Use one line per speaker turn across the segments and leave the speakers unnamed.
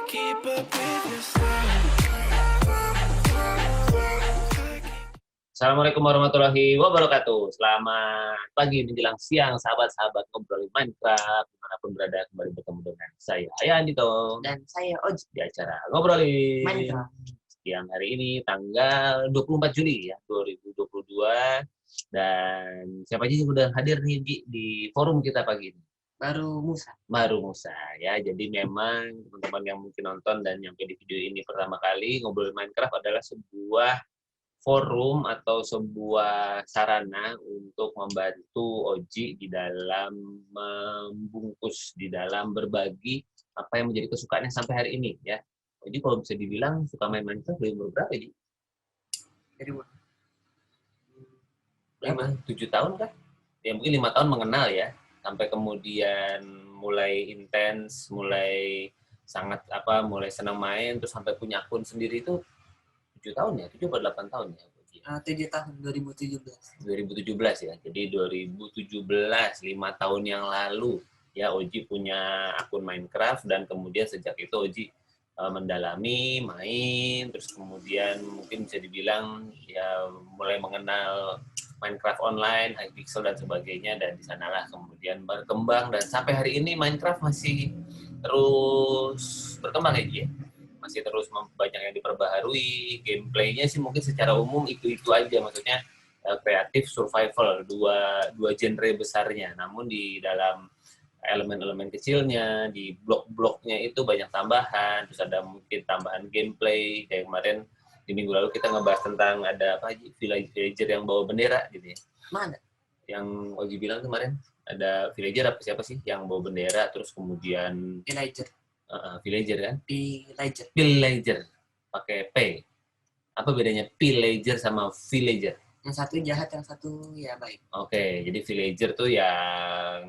keep up with your style.
Assalamualaikum warahmatullahi wabarakatuh. Selamat pagi menjelang siang, sahabat-sahabat ngobrol Minecraft dimanapun berada, kembali bertemu dengan saya Ayah Andito
Dan saya Oji.
di acara ngobrolin
Minecraft.
siang hari ini tanggal 24 Juli ya 2022. Dan siapa aja yang udah hadir nih di forum kita pagi ini?
Baru Musa.
Baru Musa ya. Jadi memang teman-teman yang mungkin nonton dan nyampe di video ini pertama kali, ngobrol Minecraft adalah sebuah forum atau sebuah sarana untuk membantu Oji di dalam membungkus, di dalam berbagi apa yang menjadi kesukaannya sampai hari ini ya. Oji kalau bisa dibilang suka main Minecraft dari umur berapa, Ji?
Dari
Berapa? 7 tahun kah? Ya mungkin 5 tahun mengenal ya. Sampai kemudian mulai intens, mulai sangat mulai senang main, terus sampai punya akun sendiri itu 7 tahun ya, 7 atau 8 tahun ya?
7 tahun, 2017.
2017 ya, jadi 2017, 5 tahun yang lalu ya Oji punya akun Minecraft dan kemudian sejak itu Oji mendalami, main, terus kemudian mungkin bisa dibilang ya mulai mengenal Minecraft online, Hypixel dan sebagainya, dan di sanalah kemudian berkembang dan sampai hari ini Minecraft masih terus berkembang ya Ji? Masih terus banyak yang diperbaharui, gameplaynya sih mungkin secara umum itu aja, maksudnya kreatif survival, dua genre besarnya, namun di dalam elemen-elemen kecilnya, di blok-bloknya itu banyak tambahan, terus ada mungkin tambahan gameplay, kayak kemarin di minggu lalu kita ngebahas tentang ada apa aja, villager yang bawa bendera gitu ya.
Mana?
Yang Oji bilang kemarin, ada villager apa siapa sih yang bawa bendera, terus kemudian
Villager.
villager kan?
Villager.
Pakai P. Apa bedanya villager sama villager?
Yang satu jahat, yang satu ya baik.
Oke, jadi villager tuh yang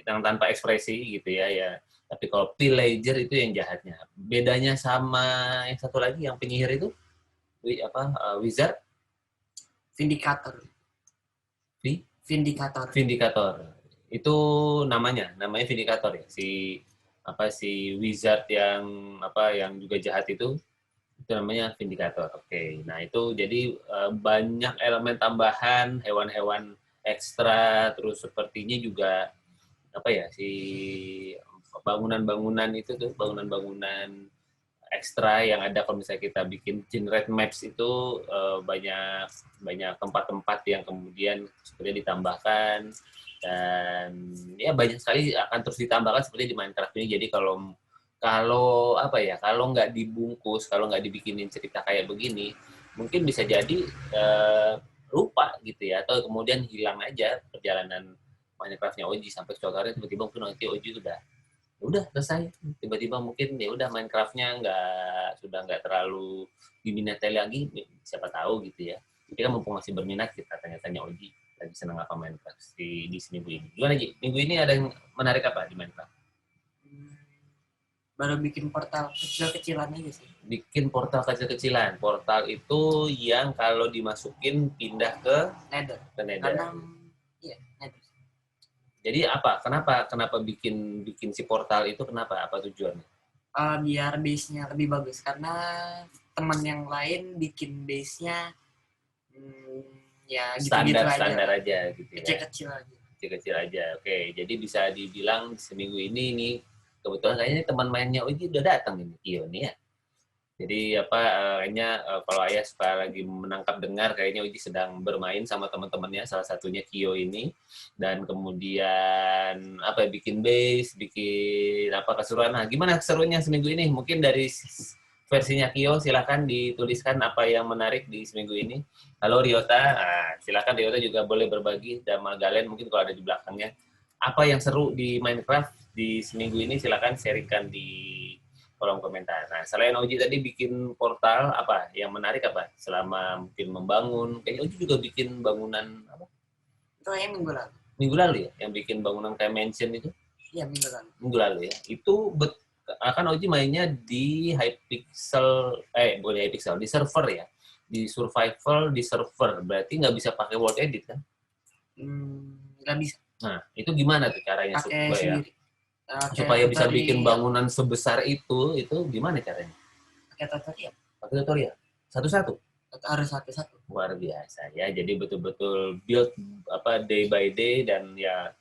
tanpa ekspresi gitu ya. Tapi kalau villager itu yang jahatnya. Bedanya sama yang satu lagi yang penyihir itu wizard?
Vindicator. Vindicator.
Itu namanya Vindicator ya. Si wizard yang juga jahat itu namanya Vindicator. Oke. Nah, itu jadi banyak elemen tambahan, hewan-hewan ekstra, terus sepertinya juga bangunan-bangunan itu tuh, bangunan-bangunan ekstra yang ada kalau misalnya kita bikin generate maps itu banyak tempat-tempat yang kemudian sepertinya ditambahkan, dan ya banyak sekali akan terus ditambahkan seperti di Minecraft ini. Jadi kalau nggak dibungkus, kalau nggak dibikinin cerita kayak begini, mungkin bisa jadi lupa gitu ya, atau kemudian hilang aja perjalanan Minecraft-nya Oji sampai suatu hari tiba-tiba mungkin nanti Oji udah selesai, tiba-tiba mungkin ya udah Minecraft-nya sudah nggak terlalu diminati lagi, siapa tahu gitu ya. Jadi kan mumpung masih berminat, kita tanya-tanya Oji lagi senang apa Minecraft di seminggu ini. Gimana Ji? Minggu ini ada yang menarik apa di Minecraft?
Baru bikin portal kecil-kecilan aja sih.
Bikin portal kecil-kecilan. Portal itu yang kalau dimasukin pindah ke
Nether.
Nether.
Karena iya, Nether.
Jadi kenapa bikin si portal itu, kenapa? Apa tujuannya?
Biar base-nya lebih bagus, karena teman yang lain bikin base-nya ya gitu-gitu aja.
Standar aja gitu ya.
Kecil-kecil aja.
Oke, jadi bisa dibilang seminggu ini nih kebetulan kayaknya teman mainnya Oji udah datang ini, Kio nih ya. Jadi kayaknya kalau Ayah suka lagi menangkap dengar, kayaknya Oji sedang bermain sama teman-temannya, salah satunya Kio ini, dan kemudian bikin base, bikin keseruan. Nah, gimana keseruannya seminggu ini? Mungkin dari versinya Kio, silakan dituliskan apa yang menarik di seminggu ini. Halo Riota, silakan Riota juga boleh berbagi, dan Magalen mungkin kalau ada di belakangnya. Apa yang seru di Minecraft di seminggu ini, silakan sharingkan di kolom komentar. Nah, selain Oji tadi bikin portal, apa yang menarik apa selama mungkin membangun? Kayaknya Oji juga bikin bangunan apa?
Itu kayaknya minggu lalu.
Minggu lalu ya, yang bikin bangunan kayak mansion itu?
Iya, minggu lalu.
Minggu lalu ya. Itu akan Oji mainnya di Hypixel, boleh Hypixel, di server ya, di survival di server. Berarti nggak bisa pakai world edit kan?
Nggak bisa.
Nah, itu gimana tuh caranya
pakai
supaya
sendiri.
supaya bisa bikin
tutorial.
bangunan sebesar itu gimana caranya?
Pakai tutorial.
Pakai tutorial satu-satu.
Harus satu-satu.
Luar biasa ya. Jadi betul-betul build day by day, dan ya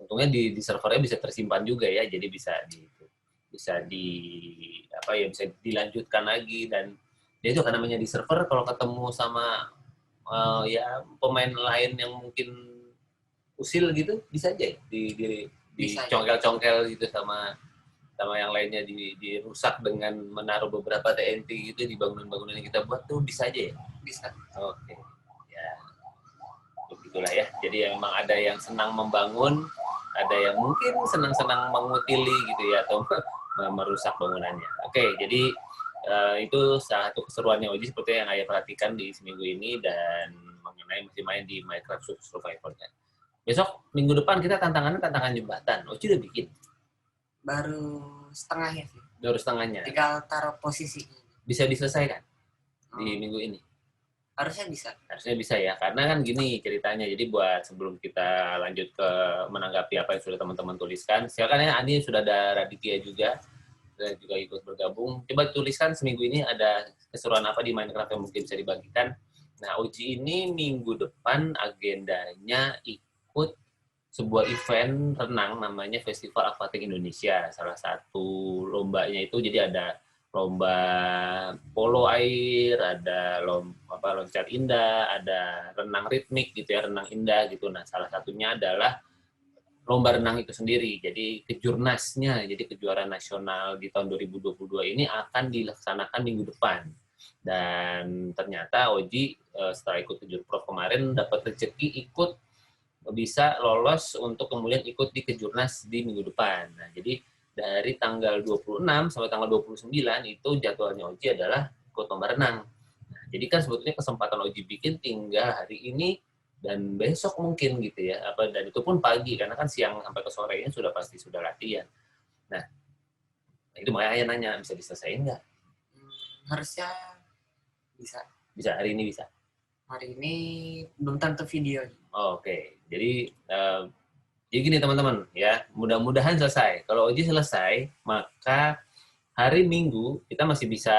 untungnya di servernya bisa tersimpan juga ya. Jadi bisa bisa dilanjutkan lagi, dan ya itu kan namanya di server, kalau ketemu sama ya pemain lain yang mungkin usil gitu, bisa aja ya
Bisa ya.
dicongkel-congkel gitu sama yang lainnya, dirusak dengan menaruh beberapa TNT gitu di bangunan-bangunan yang kita buat tuh, bisa aja ya.
Bisa.
Oke, ya begitulah ya. Jadi memang ada yang senang membangun, ada yang mungkin senang-senang mengutili gitu ya, atau merusak bangunannya. Oke, jadi itu salah satu keseruannya Oji seperti yang Ayah perhatikan di seminggu ini, dan mengenai masih main di Minecraft Survivor. Besok minggu depan kita tantangan jembatan. Oji udah bikin?
Baru setengahnya sih.
Baru setengahnya.
Tinggal taruh posisi.
Bisa diselesaikan di minggu ini?
Harusnya bisa.
Harusnya bisa ya, karena kan gini ceritanya. Jadi buat sebelum kita lanjut ke menanggapi apa yang sudah teman-teman tuliskan, silakan ya. Ani sudah ada Raditya juga ikut bergabung. Coba tuliskan seminggu ini ada keseruan apa di Minecraft yang mungkin bisa dibagikan. Nah, Uji ini minggu depan agendanya ikut sebuah event renang namanya Festival Aquatic Indonesia. Salah satu lombanya itu jadi ada lomba polo air, ada loncat indah, ada renang ritmik gitu ya, renang indah gitu. Nah, salah satunya adalah lomba renang itu sendiri. Jadi kejurnasnya, jadi kejuaraan nasional di tahun 2022 ini akan dilaksanakan minggu depan. Dan ternyata Oji setelah ikut kejurprov kemarin dapat rezeki ikut, bisa lolos untuk kemudian ikut di kejurnas di minggu depan. Nah, jadi dari tanggal 26 sampai tanggal 29 itu jadwalnya Oji adalah ikut lomba renang. Nah, jadi kan sebetulnya kesempatan Oji bikin tinggal hari ini dan besok mungkin gitu ya, dan itu pun pagi, karena kan siang sampai ke sorenya pasti sudah latihan. Nah, itu makanya Ayah nanya, bisa diselesaikan nggak?
Harusnya bisa.
Bisa, hari ini bisa?
Hari ini belum tentu video.
Oke. Jadi gini teman-teman ya, mudah-mudahan selesai. Kalau Oji selesai, maka hari Minggu kita masih bisa,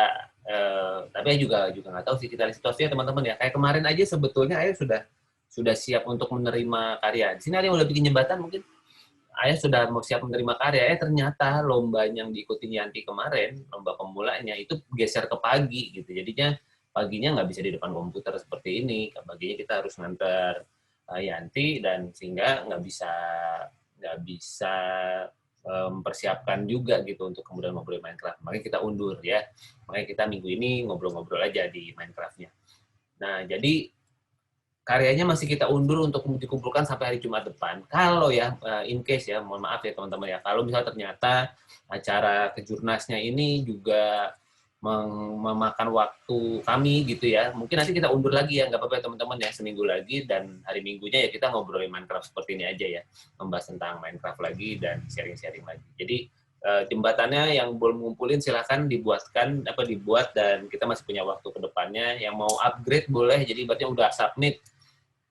tapi Ayah juga nggak tahu sih kita lihat situasinya teman-teman ya. Kayak kemarin aja sebetulnya Ayah sudah siap untuk menerima karya. Di sini ada yang udah bikin jembatan mungkin. Ayah sudah mau siap menerima karya. Ternyata lomba yang diikuti Yanti kemarin, lomba pemulanya itu geser ke pagi gitu. Jadinya paginya nggak bisa di depan komputer seperti ini. Paginya kita harus nganter Yanti, dan sehingga nggak bisa mempersiapkan juga gitu untuk kemudian ngobrol Minecraft. Makanya kita undur ya. Makanya kita minggu ini ngobrol-ngobrol aja di Minecraft-nya. Nah, jadi karyanya masih kita undur untuk dikumpulkan sampai hari Jumat depan. Kalau ya, in case ya, mohon maaf ya teman-teman ya, kalau misalnya ternyata acara kejurnasnya ini juga memakan waktu kami gitu ya, mungkin nanti kita undur lagi ya, nggak apa-apa ya teman-teman ya, seminggu lagi, dan hari Minggunya ya kita ngobrolin Minecraft seperti ini aja ya, membahas tentang Minecraft lagi dan sharing-sharing lagi. Jadi jembatannya yang belum ngumpulin silahkan dibuat, dan kita masih punya waktu ke depannya. Yang mau upgrade boleh, jadi berarti udah submit,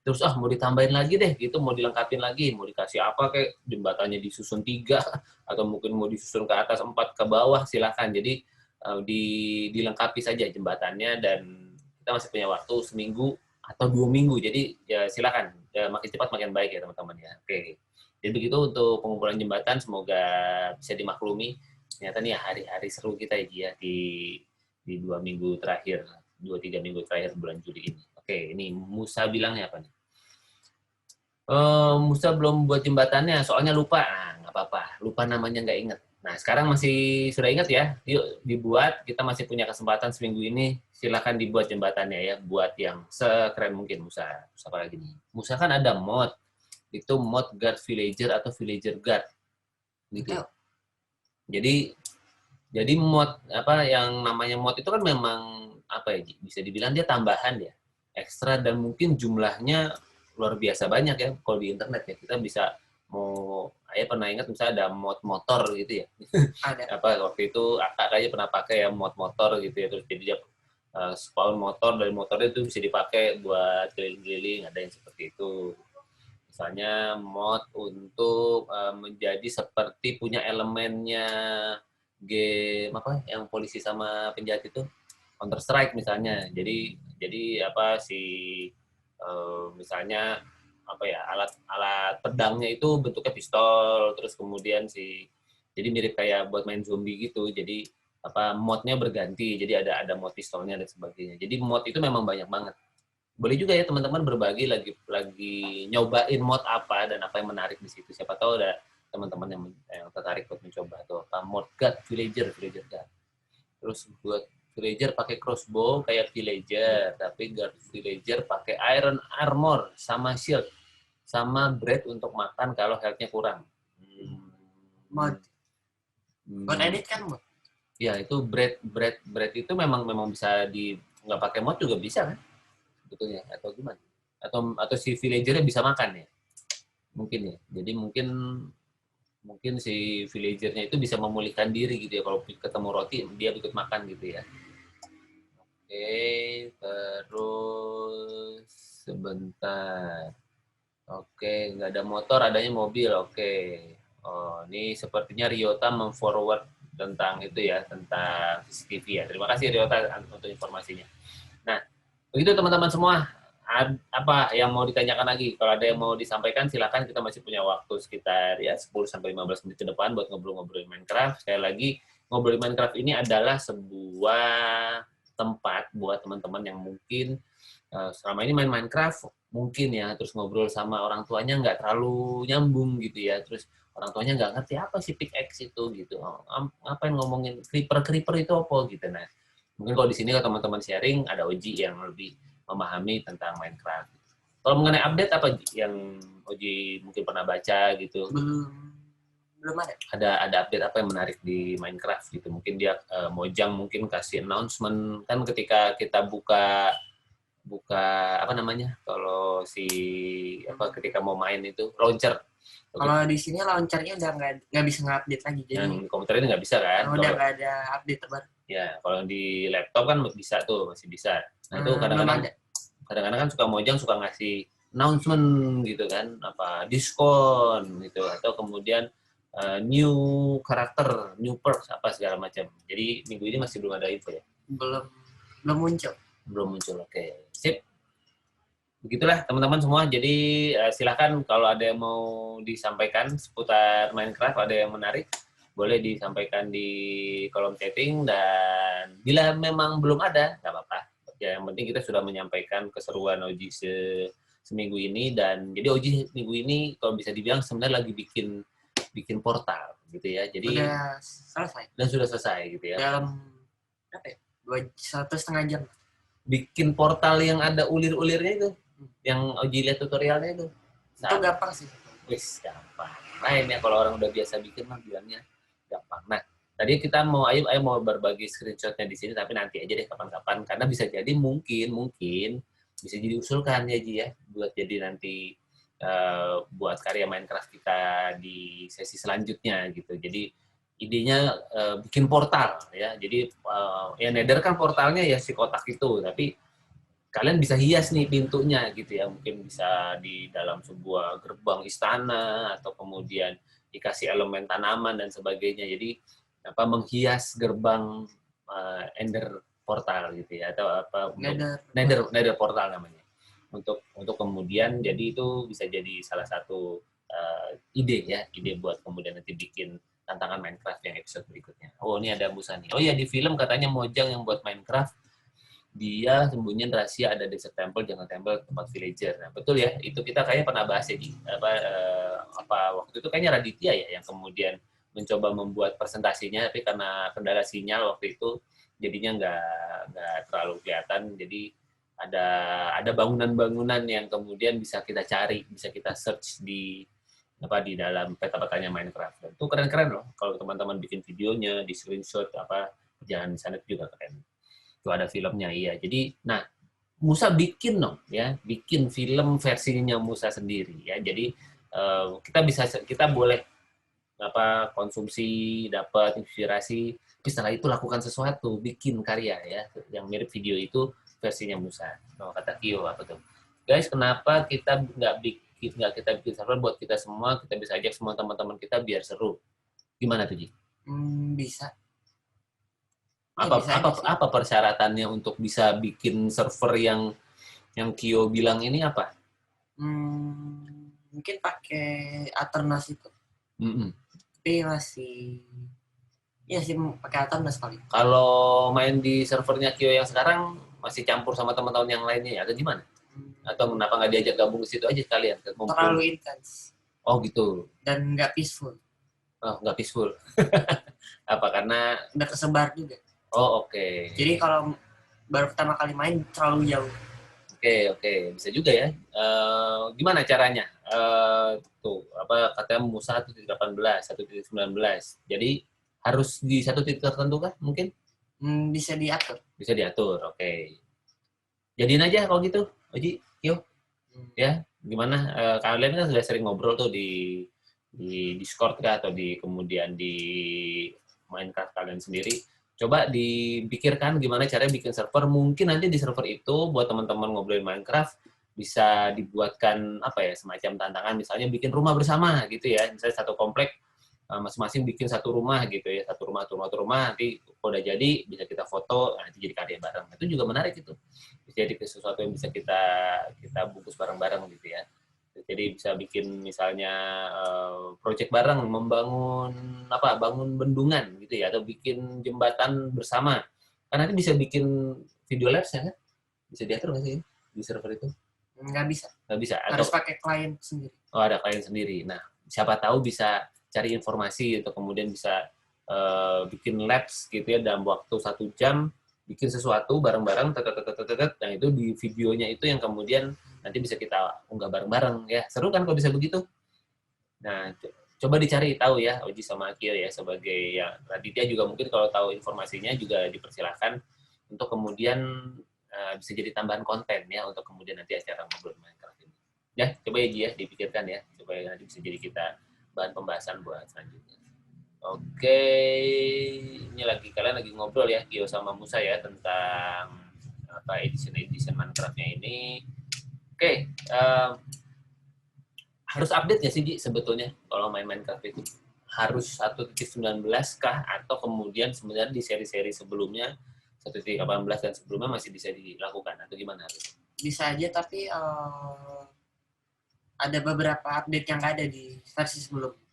terus mau ditambahin lagi deh gitu, mau dilengkapin lagi, mau dikasih apa, kayak jembatannya disusun 3 atau mungkin mau disusun ke atas 4 ke bawah, silakan. Jadi dilengkapi saja jembatannya, dan kita masih punya waktu seminggu atau 2 minggu, jadi ya silakan, ya, makin cepat makin baik ya teman-teman ya. Oke, jadi begitu untuk pengumpulan jembatan, semoga bisa dimaklumi. Ternyata nih hari-hari seru kita ya di 2 minggu terakhir, 2-3 minggu terakhir bulan Juli ini. Oke, ini Musa bilangnya apa nih? Musa belum buat jembatannya, soalnya lupa. Nah, nggak apa-apa, lupa namanya nggak inget. Nah, sekarang masih sudah ingat ya, yuk dibuat, kita masih punya kesempatan seminggu ini, silakan dibuat jembatannya ya, buat yang sekeren mungkin Musa. Musa apa lagi nih? Musa kan ada mod, itu mod guard villager atau villager guard. Gitu. Jadi mod, yang namanya mod itu kan memang, bisa dibilang dia tambahan ya, ekstra, dan mungkin jumlahnya luar biasa banyak ya kalau di internet ya. Kita bisa Ayah pernah ingat misalnya ada mod motor gitu ya.
Ada.
Waktu itu kayaknya pernah pakai ya mod motor gitu ya, terus jadi dia spawn motor, dari motornya itu bisa dipakai buat keliling-keliling, ada yang seperti itu. Misalnya mod untuk menjadi seperti punya elemennya game apa yang polisi sama penjahat itu, Counter Strike misalnya. Jadi apa misalnya apa ya, alat pedangnya itu bentuknya pistol, terus kemudian jadi mirip kayak buat main zombie gitu. Jadi apa modnya berganti, jadi ada mod pistolnya dan sebagainya. Jadi mod itu memang banyak banget. Boleh juga ya teman-teman berbagi lagi nyobain mod apa dan apa yang menarik di situ. Siapa tahu ada teman-teman yang tertarik buat mencoba tuh apa mod God villager God. Terus buat villager pakai crossbow kayak villager, tapi God villager pakai iron armor sama shield sama bread untuk makan kalau health-nya kurang.
Mod. Buat edit kan mod?
Ya itu bread itu memang bisa nggak pakai mod juga bisa kan? Betulnya atau gimana? Atau si villager-nya bisa makan ya? Mungkin ya. Jadi mungkin si villager-nya itu bisa memulihkan diri gitu ya, kalau ketemu roti dia ikut makan gitu ya. Oke, terus sebentar. Oke, nggak ada motor, adanya mobil. Oke. Oh, ini sepertinya Ryota memforward tentang itu ya, tentang CCTV ya. Terima kasih Ryota untuk informasinya. Nah, begitu teman-teman semua. Apa yang mau ditanyakan lagi? Kalau ada yang mau disampaikan silakan, kita masih punya waktu sekitar ya 10-15 menit ke depan buat ngobrol-ngobrolin Minecraft. Sekali lagi, ngobrolin Minecraft ini adalah sebuah tempat buat teman-teman yang mungkin selama ini main Minecraft mungkin ya, terus ngobrol sama orang tuanya nggak terlalu nyambung gitu ya, terus orang tuanya nggak ngerti apa sih pickaxe itu gitu, ngapain ngomongin creeper itu apa gitu. Nah, mungkin kalau di sini kalau teman-teman sharing ada Oji yang lebih memahami tentang Minecraft. Kalau mengenai update apa yang Oji mungkin pernah baca gitu?
Belum ada.
Ada update apa yang menarik di Minecraft gitu? Mungkin dia Mojang mungkin kasih announcement kan ketika kita buka apa namanya, kalau ketika mau main itu launcher.
Kalau di sini launchernya udah nggak bisa nge-update lagi, jadi
yang komputer ini nggak bisa kan?
udah nggak ada update terbaru.
Ya, kalau di laptop kan bisa tuh, masih bisa. Nah itu kadang-kadang kan Mojang suka ngasih announcement gitu kan, apa diskon gitu, atau kemudian new karakter, new perks apa segala macam. Jadi minggu ini masih belum ada info ya?
Belum muncul.
Oke, sip. Begitulah teman-teman semua. Jadi silakan kalau ada yang mau disampaikan seputar Minecraft, ada yang menarik, boleh disampaikan di kolom chatting, dan bila memang belum ada, nggak apa-apa. Ya, yang penting kita sudah menyampaikan keseruan Oji seminggu ini, dan jadi Oji minggu ini kalau bisa dibilang sebenarnya lagi bikin portal gitu ya. Jadi sudah selesai gitu ya.
Dalam apa ya? 1,5 jam.
Bikin portal yang ada ulir-ulirnya itu, yang Oji lihat tutorialnya itu.
Itu gampang sih.
Wis, gampang. Lain ya kalau orang udah biasa bikin mah bilangnya gampang. Nah, tadi kita ayo mau berbagi screenshotnya di sini, tapi nanti aja deh kapan-kapan, karena bisa jadi mungkin bisa jadi usulkan ya Ji ya, buat jadi nanti buat karya Minecraft kita di sesi selanjutnya gitu. Jadi idenya bikin portal ya. Jadi ya Nether kan portalnya ya si kotak itu, tapi kalian bisa hias nih pintunya gitu ya. Mungkin bisa di dalam sebuah gerbang istana, atau kemudian dikasih elemen tanaman dan sebagainya. Jadi menghias gerbang Ender portal gitu ya, atau apa Nether portal namanya. Untuk kemudian jadi itu bisa jadi salah satu ide buat kemudian nanti bikin tantangan Minecraft yang episode berikutnya. Oh, ini ada Musa nih. Oh iya, di film katanya Mojang yang buat Minecraft, dia sembunyiin rahasia ada Desert Temple, Jungle Temple, tempat villager. Nah, betul ya, itu kita kayaknya pernah bahas ya, waktu itu kayaknya Raditya ya yang kemudian mencoba membuat presentasinya, tapi karena kendala sinyal waktu itu jadinya nggak terlalu kelihatan. Jadi ada bangunan-bangunan yang kemudian bisa kita cari, bisa kita search di dalam peta-petanya Minecraft. Dan itu keren-keren loh. Kalau teman-teman bikin videonya, di screenshot perjalanan di sana juga keren. Itu ada filmnya, iya. Jadi, nah, Musa bikin bikin film versinya Musa sendiri ya. Jadi kita boleh konsumsi, dapat inspirasi, tapi setelah itu lakukan sesuatu, bikin karya ya, yang mirip video itu versinya Musa. Kata Kio apa tuh? Guys, kenapa kita nggak kita bikin server buat kita semua, kita bisa ajak semua teman-teman kita biar seru. Gimana tuh, Ji?
Bisa. Ya,
Apa
bisa
apa
aja sih.
apa persyaratannya untuk bisa bikin server yang Kyo bilang ini apa?
Mungkin pakai Aternos itu.
Mm-mm.
Tapi masih ya sih pakai Aternos kali.
Kalau main di servernya Kyo yang sekarang masih campur sama teman-teman yang lainnya ya, atau gimana? Atau kenapa nggak diajak gabung ke situ aja sekalian?
Terlalu intens
Oh gitu.
dan nggak peaceful.
Oh, nggak peaceful. Apa karena?
Udah kesebar juga.
Oh oke.
Jadi kalau baru pertama kali main terlalu jauh.
Oke, bisa juga ya. Gimana caranya? Tuh, apa katanya Musa 1.18, 1.19. Jadi harus di satu titik tertentu kah? Mungkin
Bisa diatur.
bisa diatur. Oke. Jadiin aja kalau gitu, Oji, yuk. Ya, gimana? Kalian kan sudah sering ngobrol tuh di Discord kah atau kemudian di Minecraft kalian sendiri. Coba dipikirkan gimana caranya bikin server. Mungkin nanti di server itu buat teman-teman ngobrolin Minecraft bisa dibuatkan apa ya, semacam tantangan, misalnya bikin rumah bersama gitu ya. Misalnya satu komplek masing-masing bikin satu rumah gitu ya, satu rumah, nanti kalau udah jadi bisa kita foto, nanti jadi karya bareng. Itu juga menarik itu. Bisa jadi sesuatu yang bisa kita bungkus bareng-bareng gitu ya. Jadi bisa bikin misalnya project bareng, bangun bendungan gitu ya, atau bikin jembatan bersama. Kan nanti bisa bikin video labs ya kan? Bisa diatur nggak sih di server itu?
Nggak bisa.
Nggak bisa.
Harus pakai klien sendiri.
Oh, ada klien sendiri. Nah, siapa tahu bisa cari informasi atau kemudian bisa bikin labs gitu ya dalam waktu 1 jam, bikin sesuatu bareng-bareng, dan itu di videonya itu yang kemudian nanti bisa kita unggah bareng-bareng ya. Seru kan kalau bisa begitu? Nah, coba dicari tahu ya Oji sama Akio ya, sebagai ya Raditya juga mungkin kalau tahu informasinya juga dipersilakan untuk kemudian bisa jadi tambahan konten ya untuk kemudian nanti acara ngobrol Minecraft ini. Ya, coba ya Ji ya dipikirkan ya supaya nanti bisa jadi kita bahan pembahasan buat selanjutnya. Oke, ini kalian lagi ngobrol ya Kio sama Musa ya tentang apa edition Minecraft-nya ini. Oke, harus update nggak sih Ji sebetulnya kalau main Minecraft itu? Harus 1.19 kah atau kemudian sebenarnya di seri-seri sebelumnya 1.18 dan sebelumnya masih bisa dilakukan atau gimana?
Bisa aja tapi ada beberapa update yang nggak ada di versi sebelumnya.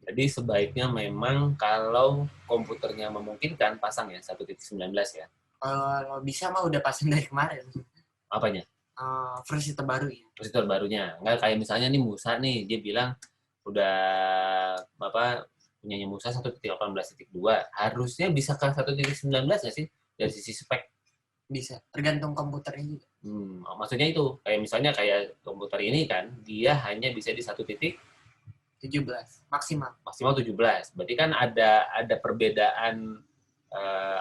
Jadi sebaiknya memang kalau komputernya memungkinkan pasang ya 1.19 ya.
Kalau bisa mah udah pasang dari kemarin.
Apanya?
Versi terbaru ya.
Versi terbarunya. Nggak kayak misalnya nih Musa nih, dia bilang udah punyanya Musa 1.18.2. Harusnya bisa ke 1.19 nggak sih dari sisi spek?
Bisa. Tergantung komputernya juga.
Maksudnya itu kayak misalnya kayak komputer ini kan dia hanya bisa di 1.17
maksimal
17. Berarti kan ada perbedaan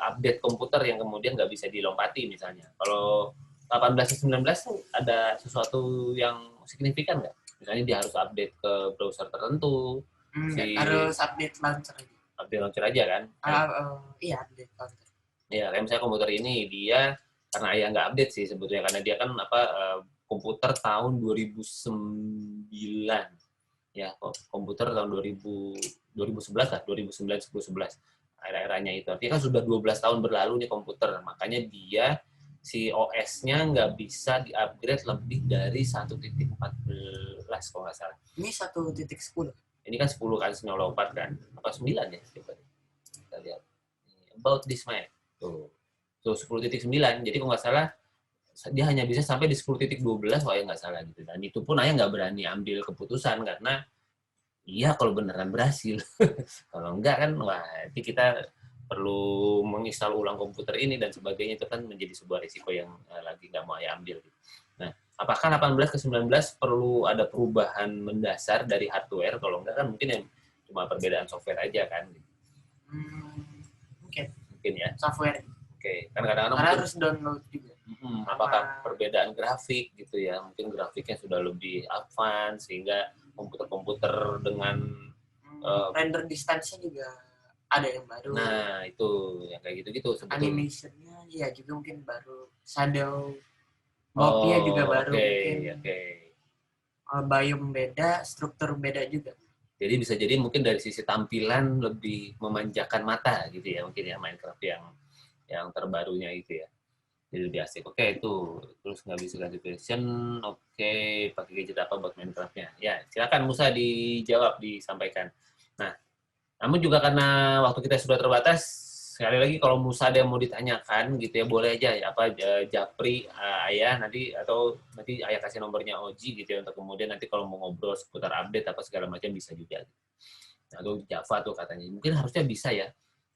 update komputer yang kemudian nggak bisa dilompati misalnya. Kalau 18 19 tuh ada sesuatu yang signifikan nggak? Misalnya dia harus update ke browser tertentu.
Harus update launcher aja.
Update launcher aja kan?
Iya, update launcher.
Ya, kayak misalnya komputer ini dia karena ayah nggak update sih sebetulnya karena dia kan komputer tahun 2009 ya, komputer tahun 2011 lah, 2009 10 11 era-eranya itu. Artinya kan sudah 12 tahun berlalu nih komputer, makanya dia si OS-nya nggak bisa di-upgrade lebih dari 1.14 kalau nggak salah.
Ini 1.10.
Ini kan 10 kan 94 kan, apa 9 ya? Coba kita lihat. About this man. Tuh 10.9. Jadi kalau nggak salah dia hanya bisa sampai di 10.12 kalau ayah nggak salah gitu. Dan itu pun ayah nggak berani ambil keputusan karena iya kalau beneran berhasil. Kalau enggak kan wah nanti kita perlu menginstal ulang komputer ini dan sebagainya, itu kan menjadi sebuah risiko yang lagi nggak mau ayah ambil. Nah, apakah 18 ke 19 perlu ada perubahan mendasar dari hardware? Kalau enggak kan mungkin yang cuma perbedaan software aja kan. Mungkin ya.
Software.
Oke, kan kadang-kadang
karena harus download juga.
Apakah perbedaan grafik gitu ya? Mungkin grafiknya sudah lebih advance sehingga komputer-komputer dengan
render distance-nya juga ada yang baru.
Nah, itu yang kayak gitu-gitu sebetulnya.
Animation-nya ya juga mungkin baru. Shadow mode-nya juga baru mungkin.
Oke.
biome beda, struktur beda juga.
Jadi bisa jadi mungkin dari sisi tampilan lebih memanjakan mata gitu ya, mungkin ya Minecraft yang terbarunya itu ya. Jadi lebih asik. Oke, itu. Terus nggak bisa ganti version. Oke, pakai gadget apa buat Minecraft-nya? Ya, silakan Musa dijawab, disampaikan. Nah, namun juga karena waktu kita sudah terbatas, sekali lagi kalau Musa ada yang mau ditanyakan gitu ya, boleh aja ya, apa Japri, Ayah nanti, atau nanti Ayah kasih nomornya Oji gitu ya, untuk kemudian nanti kalau mau ngobrol seputar update apa segala macam bisa juga. Nah, itu Java tuh katanya. Mungkin harusnya bisa ya.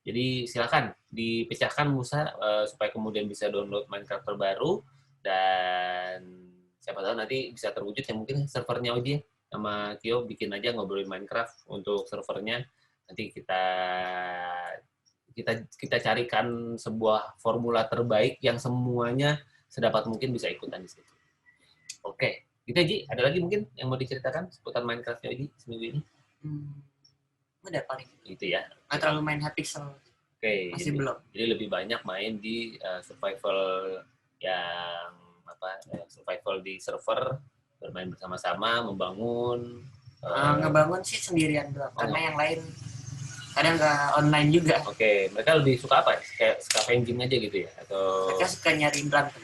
Jadi silakan dipecahkan Musa supaya kemudian bisa download Minecraft terbaru, dan siapa tahu nanti bisa terwujud ya mungkin servernya Oji sama Kyo bikin aja ngobrolin Minecraft untuk servernya. Nanti kita carikan sebuah formula terbaik yang semuanya sedapat mungkin bisa ikutan di situ. Oke, gitu Ji. Ada lagi mungkin yang mau diceritakan seputar Minecraft Ji seminggu ini?
Udah paling.
Itu ya.
Nggak terlalu main Hypixel.
Oke,
Masih belum.
Jadi lebih banyak main di survival yang survival di server, bermain bersama-sama, membangun.
Ngebangun sih sendirian doang, karena yang lain kadang nggak online juga.
Oke, mereka lebih suka apa? Kayak scavenging aja gitu ya? Atau
mereka suka nyari berantem.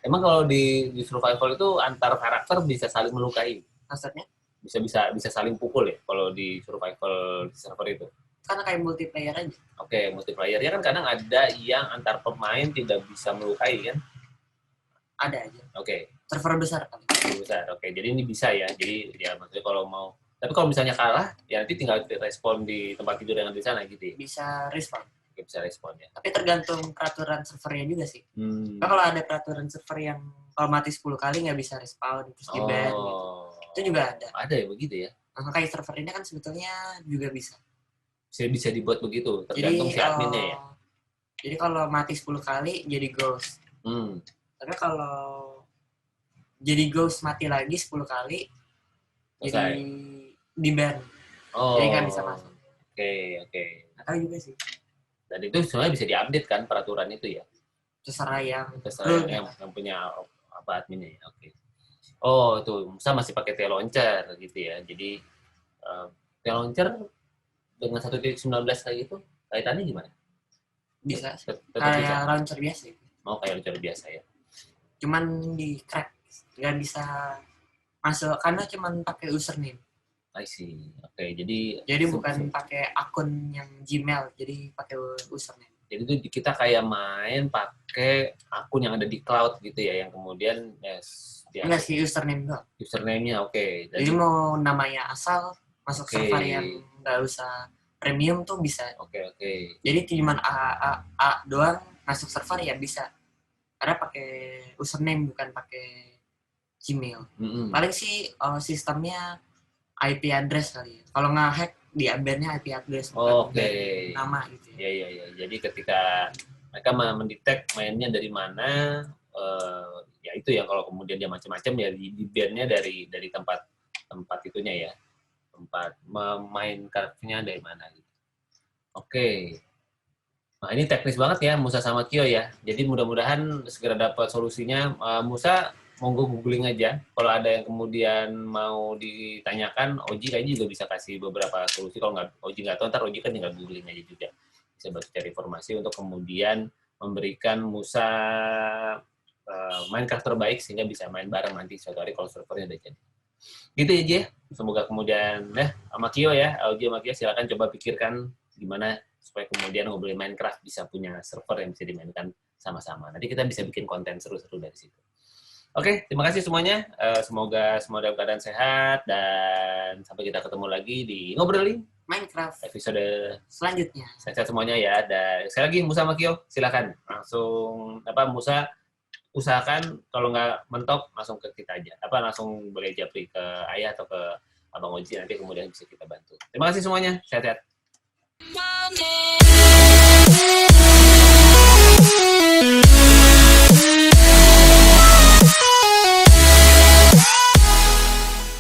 Emang kalau di survival itu antar karakter bisa saling melukai?
Maksudnya?
Bisa saling pukul ya kalau di survival di server itu?
Karena kayak multiplayer aja.
Oke, multiplayer ya kan kadang ada yang antar pemain tidak bisa melukai kan?
Ada aja.
Oke.
Server besar kan?
Besar. Oke, jadi ini bisa ya. Jadi ya maksudnya kalau mau, tapi kalau misalnya kalah ya nanti tinggal respon di tempat tidur yang di sana gitu ya.
Bisa respon.
Oke, bisa respon ya.
Tapi tergantung peraturan servernya juga sih. Nah, kalau ada peraturan server yang kalau mati 10 kali nggak bisa respawn terus di ban gitu. Itu juga ada.
Ada ya begitu ya.
Nah, kayak server ini kan sebetulnya juga bisa.
Bisa dibuat begitu, tergantung si adminnya ya.
Jadi kalau mati 10 kali jadi ghost. Tapi kalau jadi ghost mati lagi 10 kali jadi di ban. Jadi nggak bisa masuk.
Oke.
Nggak tahu juga sih.
Dan itu sebenarnya bisa diupdate kan peraturan itu ya?
Terserah yang
punya apa adminnya ya. Oke. Oh, itu Musa masih pakai T-Launcher gitu ya. Jadi T-Launcher dengan 1.19 kayak gitu, kaitannya gimana?
Bisa. Kayak launcher biasa.
Kayak launcher biasa ya.
Cuman di crack, nggak bisa masuk karena cuman pakai username.
I see. Oke, jadi
bukan pakai akun yang Gmail, jadi pakai username.
Jadi itu kita kayak main pakai akun yang ada di cloud gitu ya, yang kemudian
enggak sih username doang.
Username-nya oke.
Jadi mau namanya asal masuk server yang nggak usah premium tuh bisa.
Oke.
Jadi cuma A doang masuk server ya bisa. Karena pakai username bukan pakai Gmail. Paling sih sistemnya IP address kali ya. Kalau nge-hack di ban-nya IP address bukan nama gitu ya.
Iya. Jadi ketika mereka mendetek mainnya dari mana, ya itu ya kalau kemudian dia macam-macam ya di ban-nya dari tempat itunya ya. Tempat main karakternya dari mana gitu. Oke. Nah, ini teknis banget ya Musa sama Kyo ya. Jadi mudah-mudahan segera dapat solusinya. Musa monggo googling aja. Kalau ada yang kemudian mau ditanyakan, Oji kayaknya juga bisa kasih beberapa solusi. Kalau Oji nggak tahu, ntar Oji kan tinggal googling aja juga. Bisa bantu cari informasi untuk kemudian memberikan Musa Minecraft terbaik sehingga bisa main bareng nanti suatu hari kalau servernya udah jadi. Gitu ya, Ji. Semoga kemudian sama Kyo ya, Oji sama Kyo silakan coba pikirkan gimana supaya kemudian ngobrolin Minecraft bisa punya server yang bisa dimainkan sama-sama. Nanti kita bisa bikin konten seru-seru dari situ. Oke, terima kasih semuanya. Semoga semua dalam keadaan sehat dan sampai kita ketemu lagi di ngobrolin
Minecraft
episode
selanjutnya.
Sehat semuanya ya. Dan sekali lagi Musa sama Kyo, silakan langsung Musa usahakan kalau nggak mentok langsung ke kita aja. Langsung boleh japri ke Ayah atau ke Abang Oji, nanti kemudian bisa kita bantu. Terima kasih semuanya. Sehat-sehat.